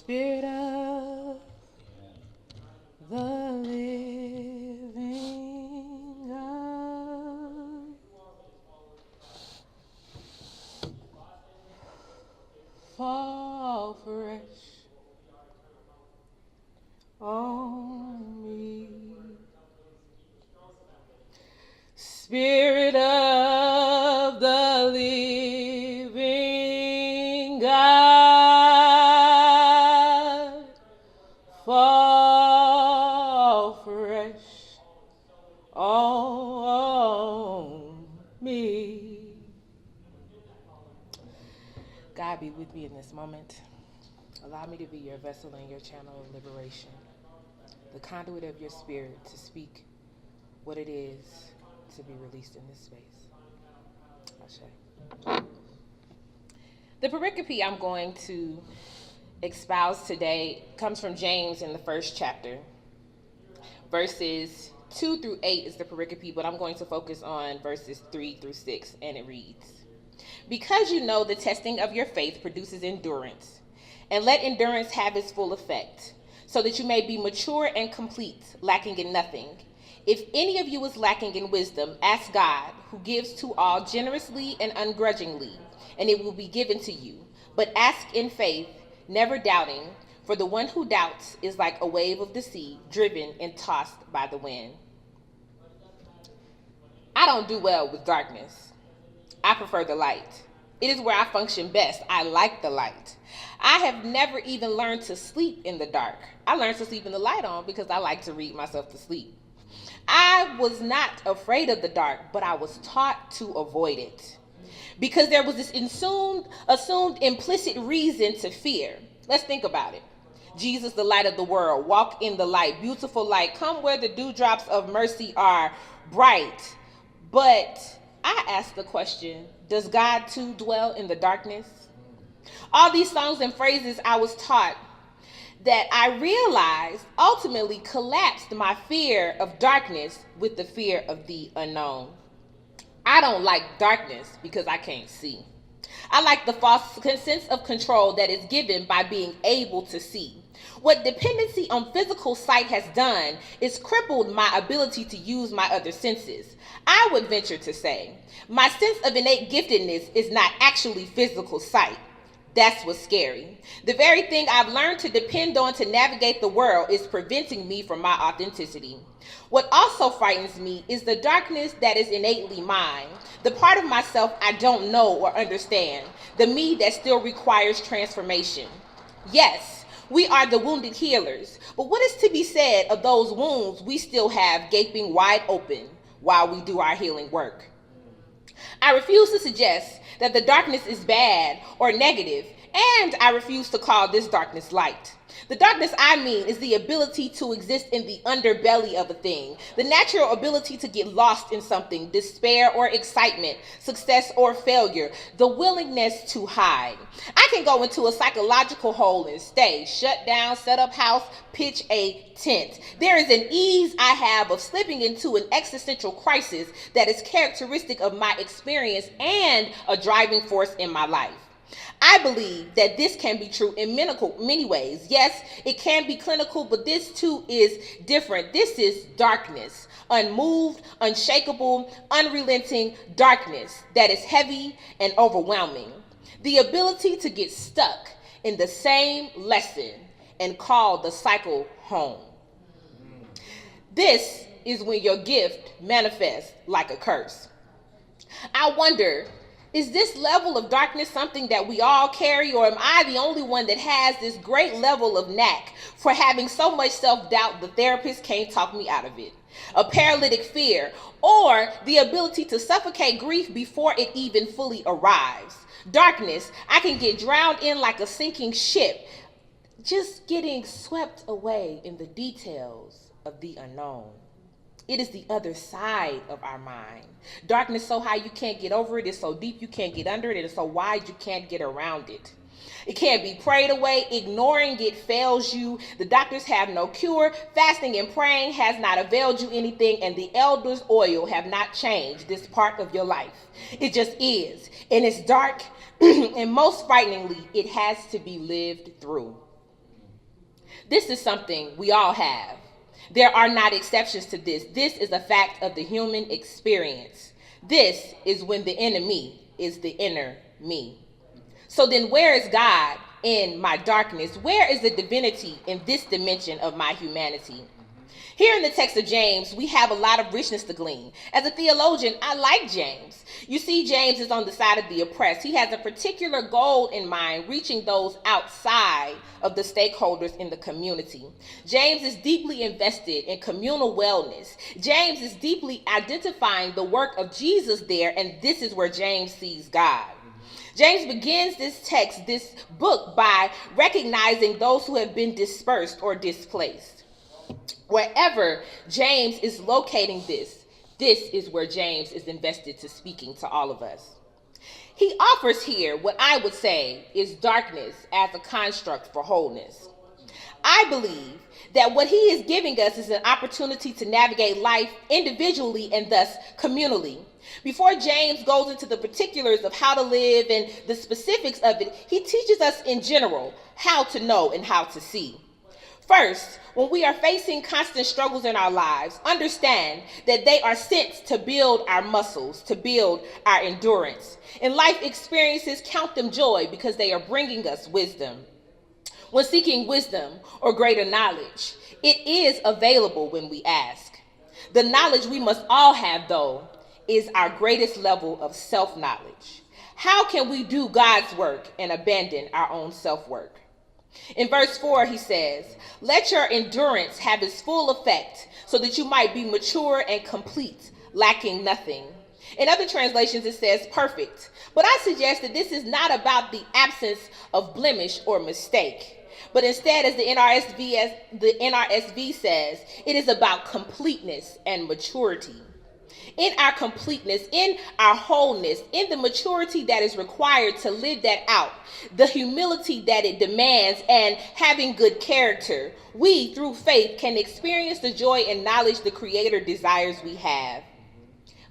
Spirit of the living God, fall fresh on me. Spirit of the living God, fall fresh on me. God, be with me in this moment. Allow me to be your vessel and your channel of liberation, the conduit of your spirit to speak what it is to be released in this space. Ashe. The pericope I'm going to espouse today comes from James in the first chapter. Verses 2 through 8 is the pericope, but I'm going to focus on verses 3 through 6, and it reads, "Because you know the testing of your faith produces endurance, and let endurance have its full effect, so that you may be mature and complete, lacking in nothing. If any of you is lacking in wisdom, ask God, who gives to all generously and ungrudgingly, and it will be given to you. But ask in faith, never doubting, for the one who doubts is like a wave of the sea, driven and tossed by the wind." I don't do well with darkness. I prefer the light. It is where I function best. I like the light. I have never even learned to sleep in the dark. I learned to sleep in the light on because I like to read myself to sleep. I was not afraid of the dark, but I was taught to avoid it because there was this assumed implicit reason to fear. Let's think about it. Jesus, the light of the world, walk in the light, beautiful light, come where the dewdrops of mercy are bright. But I ask the question, does God too dwell in the darkness? All these songs and phrases I was taught that I realized ultimately collapsed my fear of darkness with the fear of the unknown. I don't like darkness because I can't see. I like the false sense of control that is given by being able to see. What dependency on physical sight has done is crippled my ability to use my other senses. I would venture to say my sense of innate giftedness is not actually physical sight. That's what's scary. The very thing I've learned to depend on to navigate the world is preventing me from my authenticity. What also frightens me is the darkness that is innately mine, the part of myself I don't know or understand, the me that still requires transformation. Yes, we are the wounded healers, but what is to be said of those wounds we still have gaping wide open while we do our healing work? I refuse to suggest that the darkness is bad or negative, and I refuse to call this darkness light. The darkness I mean is the ability to exist in the underbelly of a thing, the natural ability to get lost in something, despair or excitement, success or failure, the willingness to hide. I can go into a psychological hole and stay, shut down, set up house, pitch a tent. There is an ease I have of slipping into an existential crisis that is characteristic of my experience and a driving force in my life. I believe that this can be true in many ways. Yes, it can be clinical, but this too is different. This is darkness, unmoved, unshakable, unrelenting darkness that is heavy and overwhelming. The ability to get stuck in the same lesson and call the cycle home. This is when your gift manifests like a curse. I wonder, is this level of darkness something that we all carry, or am I the only one that has this great level of knack for having so much self-doubt the therapist can't talk me out of it? A paralytic fear, or the ability to suffocate grief before it even fully arrives. Darkness, I can get drowned in like a sinking ship, just getting swept away in the details of the unknown. It is the other side of our mind. Darkness so high you can't get over it. It's so deep you can't get under it. It is so wide you can't get around it. It can't be prayed away. Ignoring it fails you. The doctors have no cure. Fasting and praying has not availed you anything. And the elder's oil have not changed this part of your life. It just is. And it's dark. And most frighteningly, it has to be lived through. This is something we all have. There are not exceptions to this. This is a fact of the human experience. This is when the enemy is the inner me. So then where is God in my darkness? Where is the divinity in this dimension of my humanity? Here in the text of James, we have a lot of richness to glean. As a theologian, I like James. You see, James is on the side of the oppressed. He has a particular goal in mind, reaching those outside of the stakeholders in the community. James is deeply invested in communal wellness. James is deeply identifying the work of Jesus there, and this is where James sees God. James begins this book, by recognizing those who have been dispersed or displaced. Wherever James is locating this is where James is invested to speaking to all of us. He offers here what I would say is darkness as a construct for wholeness. I believe that what he is giving us is an opportunity to navigate life individually and thus communally. Before James goes into the particulars of how to live and the specifics of it, he teaches us in general how to know and how to see. First, when we are facing constant struggles in our lives, understand that they are sent to build our muscles, to build our endurance. In life experiences, count them joy because they are bringing us wisdom. When seeking wisdom or greater knowledge, it is available when we ask. The knowledge we must all have, though, is our greatest level of self-knowledge. How can we do God's work and abandon our own self-work? In verse 4, he says, "Let your endurance have its full effect so that you might be mature and complete, lacking nothing." In other translations, it says perfect. But I suggest that this is not about the absence of blemish or mistake. But instead, as the NRSV says, it is about completeness and maturity. In our completeness, in our wholeness, in the maturity that is required to live that out, the humility that it demands, and having good character, we, through faith, can experience the joy and knowledge the Creator desires we have.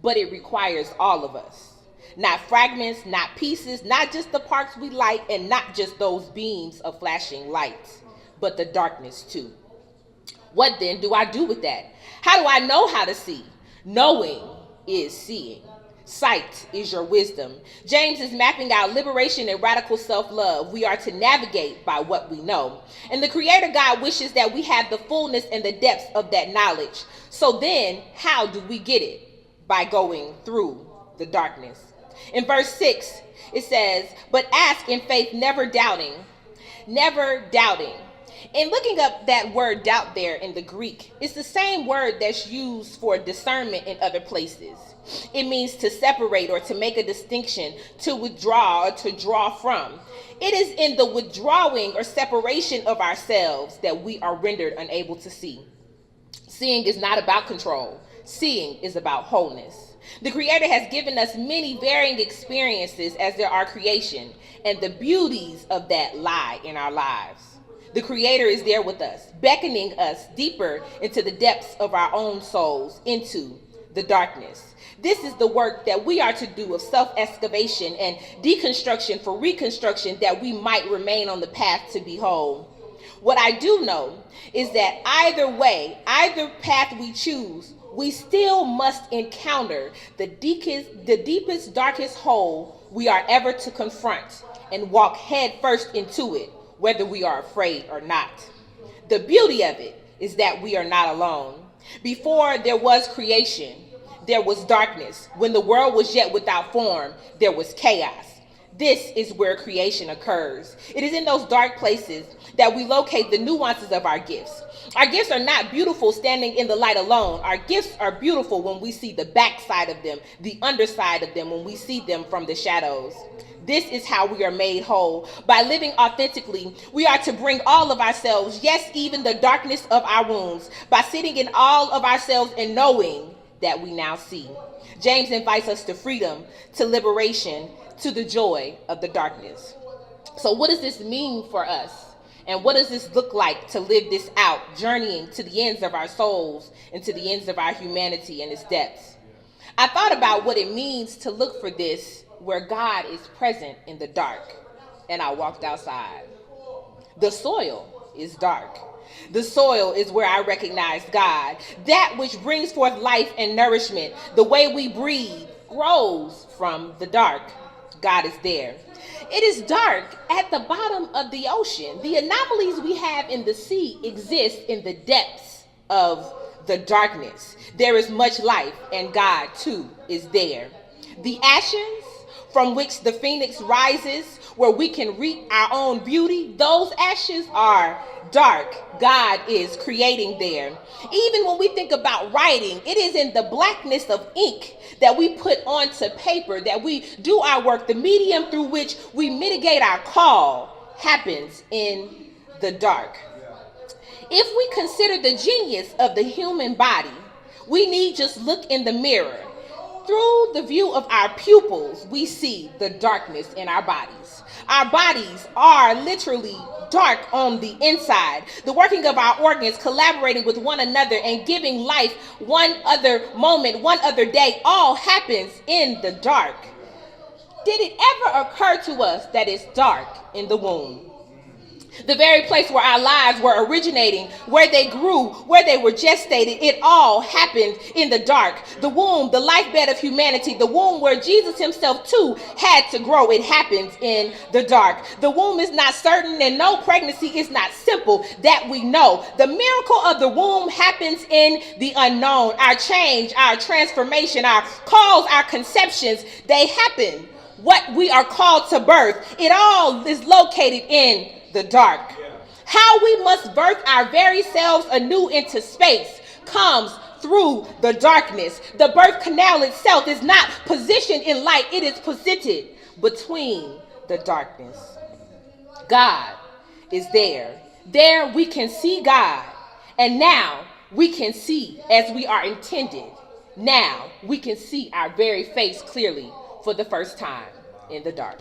But it requires all of us. Not fragments, not pieces, not just the parts we like, and not just those beams of flashing lights, but the darkness too. What then do I do with that? How do I know how to see? Knowing is seeing. Sight is your wisdom. James is mapping out liberation and radical self-love. We are to navigate by what we know. And the Creator God wishes that we have the fullness and the depths of that knowledge. So then, how do we get it? By going through the darkness. In verse 6, it says, "But ask in faith, never doubting." Never doubting. In looking up that word doubt there in the Greek, it's the same word that's used for discernment in other places. It means to separate or to make a distinction, to withdraw or to draw from. It is in the withdrawing or separation of ourselves that we are rendered unable to see. Seeing is not about control. Seeing is about wholeness. The Creator has given us many varying experiences as there are creation, and the beauties of that lie in our lives. The Creator is there with us, beckoning us deeper into the depths of our own souls, into the darkness. This is the work that we are to do of self-excavation and deconstruction for reconstruction, that we might remain on the path to be whole. What I do know is that either way, either path we choose, we still must encounter the deepest, darkest hole we are ever to confront and walk head first into it, whether we are afraid or not. The beauty of it is that we are not alone. Before there was creation, there was darkness. When the world was yet without form, there was chaos. This is where creation occurs. It is in those dark places that we locate the nuances of our gifts. Our gifts are not beautiful standing in the light alone. Our gifts are beautiful when we see the backside of them, the underside of them, when we see them from the shadows. This is how we are made whole. By living authentically, we are to bring all of ourselves, yes, even the darkness of our wounds, by sitting in all of ourselves and knowing that we now see. James invites us to freedom, to liberation, to the joy of the darkness. So what does this mean for us? And what does this look like to live this out, journeying to the ends of our souls and to the ends of our humanity and its depths? I thought about what it means to look for this where God is present in the dark, and I walked outside. The soil is dark. The soil is where I recognize God. That which brings forth life and nourishment. The way we breathe grows from the dark. God is there. It is dark at the bottom of the ocean. The anomalies we have in the sea exist in the depths of the darkness. There is much life, and God too is there. The ashes from which the phoenix rises, where we can reap our own beauty, those ashes are dark. God is creating there. Even when we think about writing, it is in the blackness of ink that we put onto paper, that we do our work. The medium through which we mitigate our call happens in the dark. If we consider the genius of the human body, we need just look in the mirror. Through the view of our pupils, we see the darkness in our bodies. Our bodies are literally dark on the inside. The working of our organs, collaborating with one another and giving life one other moment, one other day, all happens in the dark. Did it ever occur to us that it's dark in the womb? The very place where our lives were originating, where they grew, where they were gestated, it all happened in the dark. The womb, the lifebed of humanity, the womb where Jesus himself too had to grow, it happens in the dark. The womb is not certain, and no pregnancy is not simple, that we know. The miracle of the womb happens in the unknown. Our change, our transformation, our calls, our conceptions, they happen. What we are called to birth, it all is located in the dark. How we must birth our very selves anew into space comes through the darkness. The birth canal itself is not positioned in light, it is positioned between the darkness. God is there. There we can see God, and now we can see as we are intended. Now we can see our very face clearly for the first time in the dark.